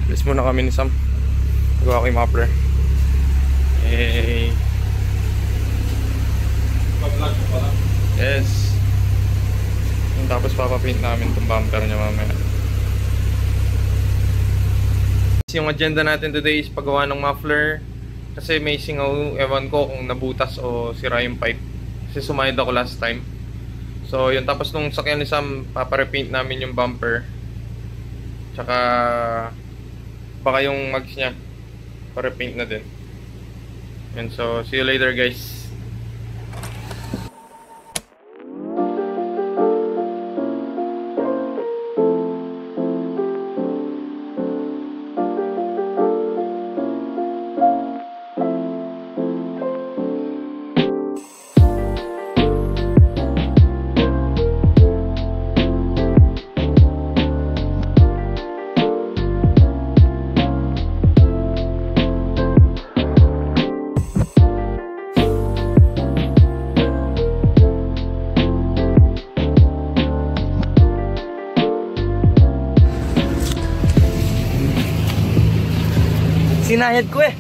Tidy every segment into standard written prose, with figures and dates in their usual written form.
Alis muna kami ni Sam. Gawa ko yung muffler. Mag-vlog ko pala. Yes. Tapos papapaint namin itong bumper niya mamaya. Yung agenda natin today is paggawa ng muffler. Kasi may singaw, ewan ko kung nabutas o sira yung pipe. Kasi sumayad ako last time. So yun, tapos nung sakyan ni Sam, paparepaint namin yung bumper. Tsaka baka yung mags niya, parepaint na din. And so, see you later guys. Sinayad ko eh.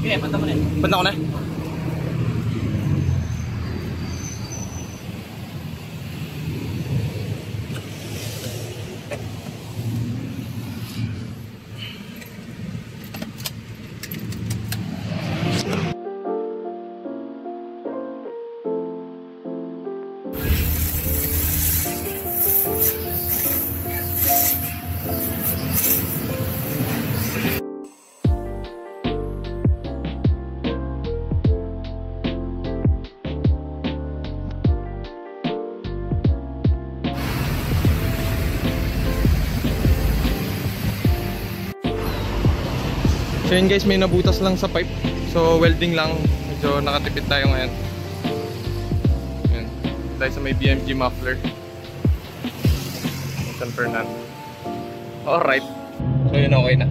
Okay, punta mo na. Punta ko na. So yun guys, may nabutas lang sa pipe. So welding lang. Medyo nakatipid tayo ngayon. Yun. Dahil sa may BMG muffler. San Fernando. Alright. So yun, okay na.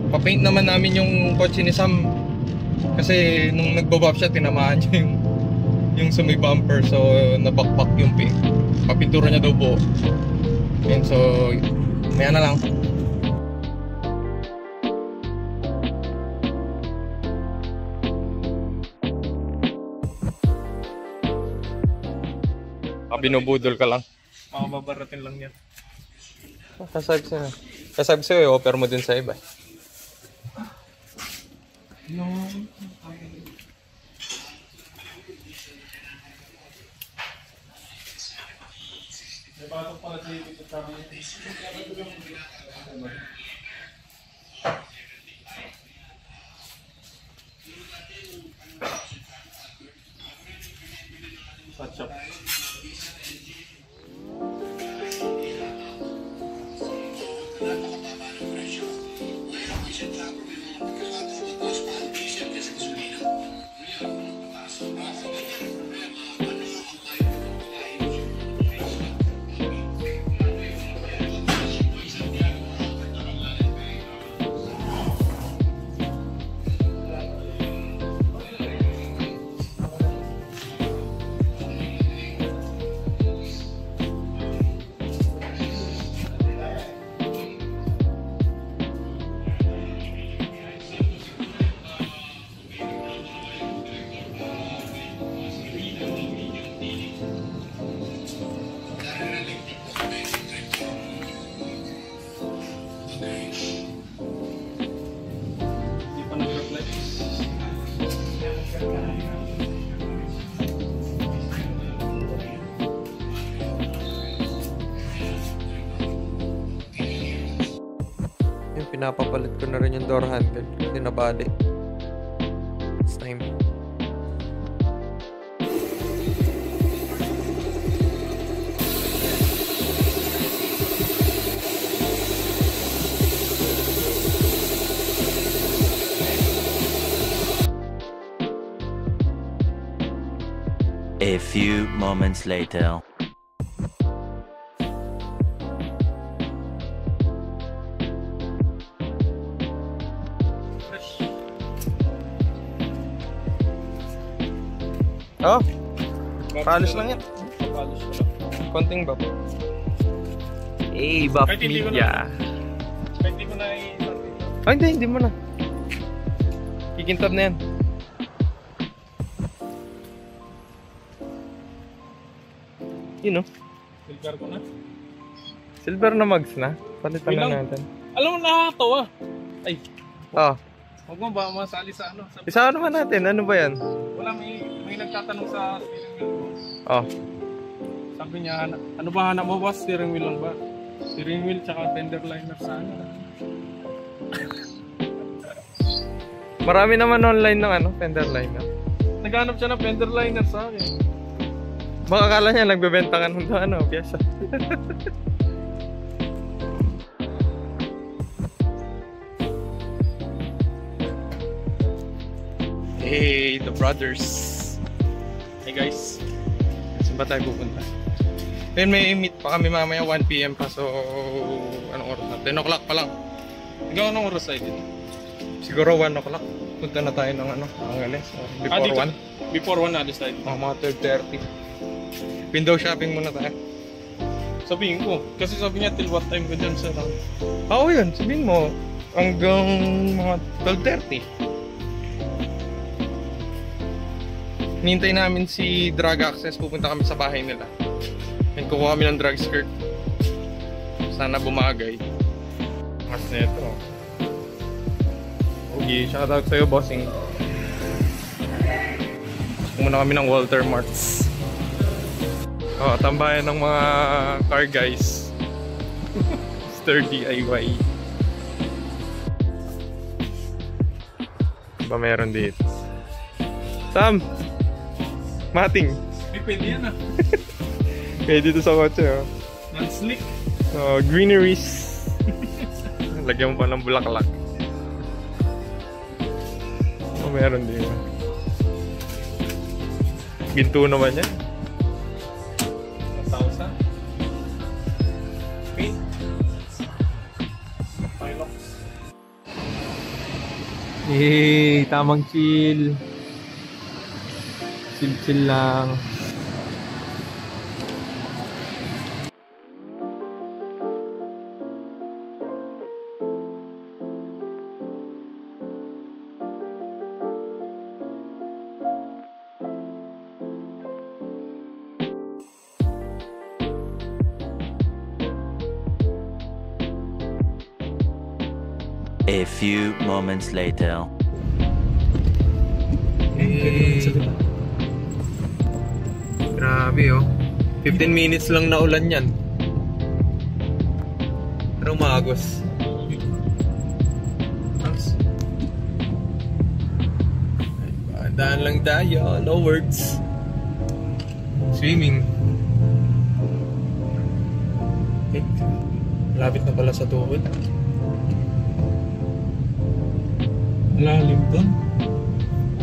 Papaint naman namin yung kotse ni Sam. Kasi nung nagbabab siya, tinamaan niya yung sa may bumper. So nabakbak yung paint. Papintura niya daw buo. Yun, so maya na lang. Binubudol ka lang. Makababaratin lang yan. Kasabi sa'yo. Kasabi sa'yo, offer mo din sa iba. No. May batok pala sa ito sa kami. Touch up. Pinapapalit ko na rin yung door handle kasi nabali. It's time. A few moments later. Oh, palos lang yan. Palos lang. Konting bab. Buff Kahit hindi ko Media. Kahit hindi ko na Ay, hindi mo na. Kikintab na yan. Yun, no? silver ko na. Silver na mags na. Palitan Wait na lang. natin. Alam mo, nakakatawa. Ay, Oh, huwag mo ba masali sa ano? Sa... isa naman natin. Ano ba yan? Wala, may nagtatanong sa steering wheel ko. Oh, Sabi niya, ano ba hanap mo ba? Steering wheel lang ba? Steering wheel tsaka fender liner sa ano. marami naman online ng ano, fender liner. Naghanap siya ng fender liner sa akin. Baka akala niya nagbebenta ka ng ano, piyasa. Hey, the brothers. Hey guys. Saan ba tayo pupunta? Then may meet pa kami mamaya 1 PM pa, so anong oras na? 10 o'clock pa lang. Ikaw anong oras tayo dito? Siguro 1 o'clock. Punta na tayo ng ano, Angeles. Before dito. 1. Before 1 alis tayo dito. Mga 12:30. Window shopping muna tayo. Sabihin ko. Kasi sabi niya till what time ko dyan sa lang. Oo yun, sabihin mo. Hanggang mga 12:30. Nintay namin si Drug Access. Pupunta kami sa bahay nila. And kukuha kami ng drug skirt. Sana bumagay. Mas neto. Okay, shoutout sa'yo, bossing. Muna kami ng Walter Marts. Oh, tambayan ng mga car guys. Mr. DIY. Ba meron dito? Sam! Mating! Hey, pwede yan ah. Pwede dito sa kotse, oh. Non-slick. Oh, greeneries. Lagyan mo pa ng bulaklak. Oh, meron din. Ginto naman yan. 1,000. Paint. Pilot. Eh, tamang chill. Chill lang. A few moments later. Grabe, oh. 15 minutes lang na ulan yan. Pero maagos. Daan lang tayo, no words. Swimming. Eh, malapit na pala sa tuhod. Lalim doon.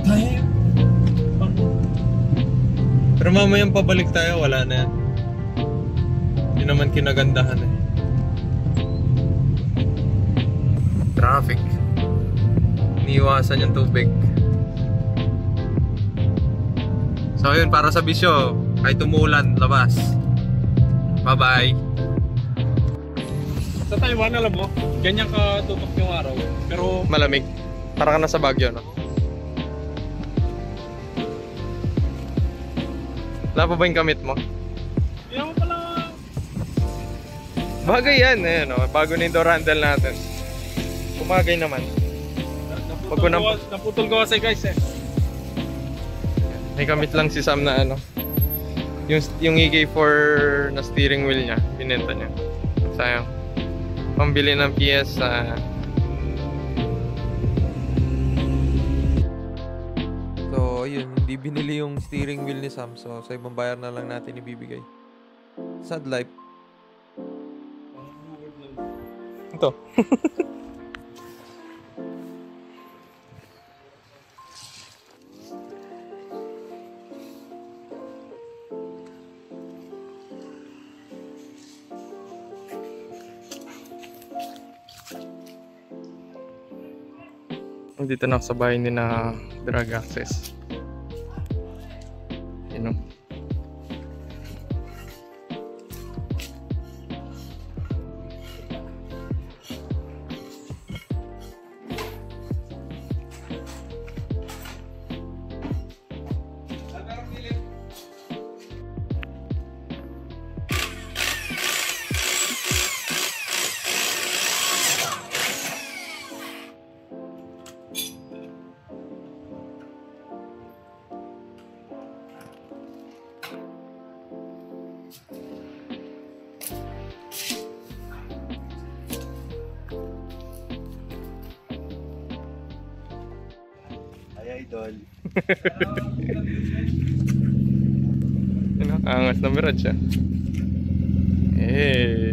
Tayo. Pero mamayang pabalik tayo, wala na yan. Hindi naman kinagandahan eh. Traffic. Iniiwasan yung tubig. So yun, para sa bisyo, kahit umulan, labas. Bye-bye. Sa Taiwan, alam mo, ganyan ka tutok yung araw. Pero Malamig. Para ka na sa Baguio, no? Wala pa ba yung kamit mo? hindi naman pala. Bagay yan, eh, no? Bago na yung door handle natin. Kumagay naman. Pag ko Naputol ko kasi guys eh. May kamit lang si Sam na ano. Yung EK4 na steering wheel niya, binenta niya. Sayang. Pambili ng piyesa. So, ayun, hindi binili yung steering wheel ni Sam. So, sa ibang bayar na lang natin ibibigay. Sad life. Ito. Dito na ako sa bahay ni na Drug Access. You know. idol. Ano? Angas na Mirage ah. Hey.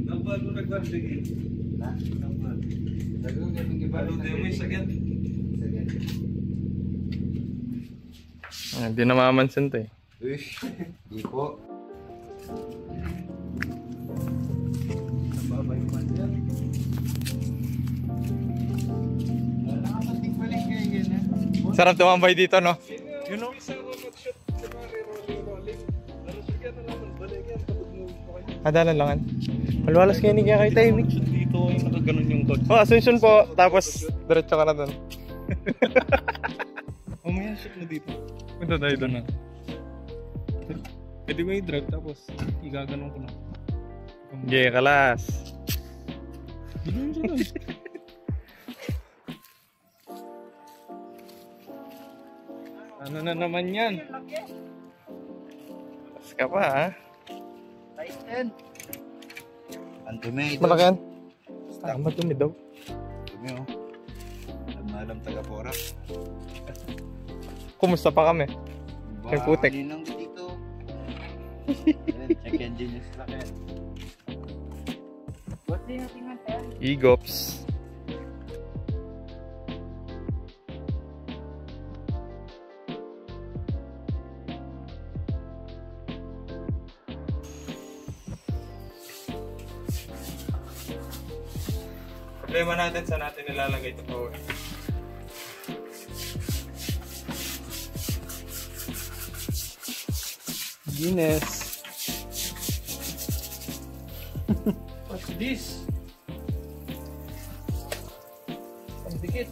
Nambal mo nagbandigin. Nambal. Balute mo yung sagyan. Hindi na mamansin to eh. Uy, di po. Nababay man yan. Nakakating balik kayo ganyan. Sarap tumambay dito no? You know? Isa ko mag-shoot sa mga rolling. Pero sagyan na naman. Balik yan. Kapag mo kayo. Adalan-langan. Malwalas kayo ni kaya kay timing. Shoot dito yung nakaganon yung coach. Oh, Ascension po. Tapos, diretso ka na dun. Mamaya shoot mo dito. Punta tayo dun. Na. Pwede mo i-drive tapos igaganon ko na. Okay, kalas. Ano na naman yan? Kalas ka pa ha. Titan. Antome idol. Malaki yan. Tama dumi daw. Antome oh. Alam na alam taga-pora. Kumusta pa kami? Yung putek. Ninang dito. Check engine yung sakyan. What's yung tingnan tayo? Egops. Problema natin sa natin nilalagay ito po. Guinness. What's this? Ang dikit.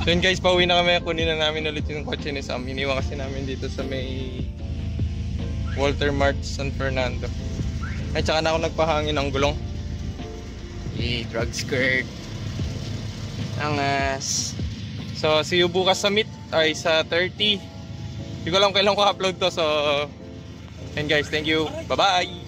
So yun guys, pauwi na kami. Kunin na namin ulit yung kotse ni Sam. Iniwan kasi namin dito sa may Walter Mart, San Fernando. Ay, tsaka na ako nagpahangin ng gulong. Drug skirt. Angas. So, see you bukas sa meet. Ay, sa 30. Hindi ko alam kailan ko upload to. So, and guys, thank you. Bye-bye!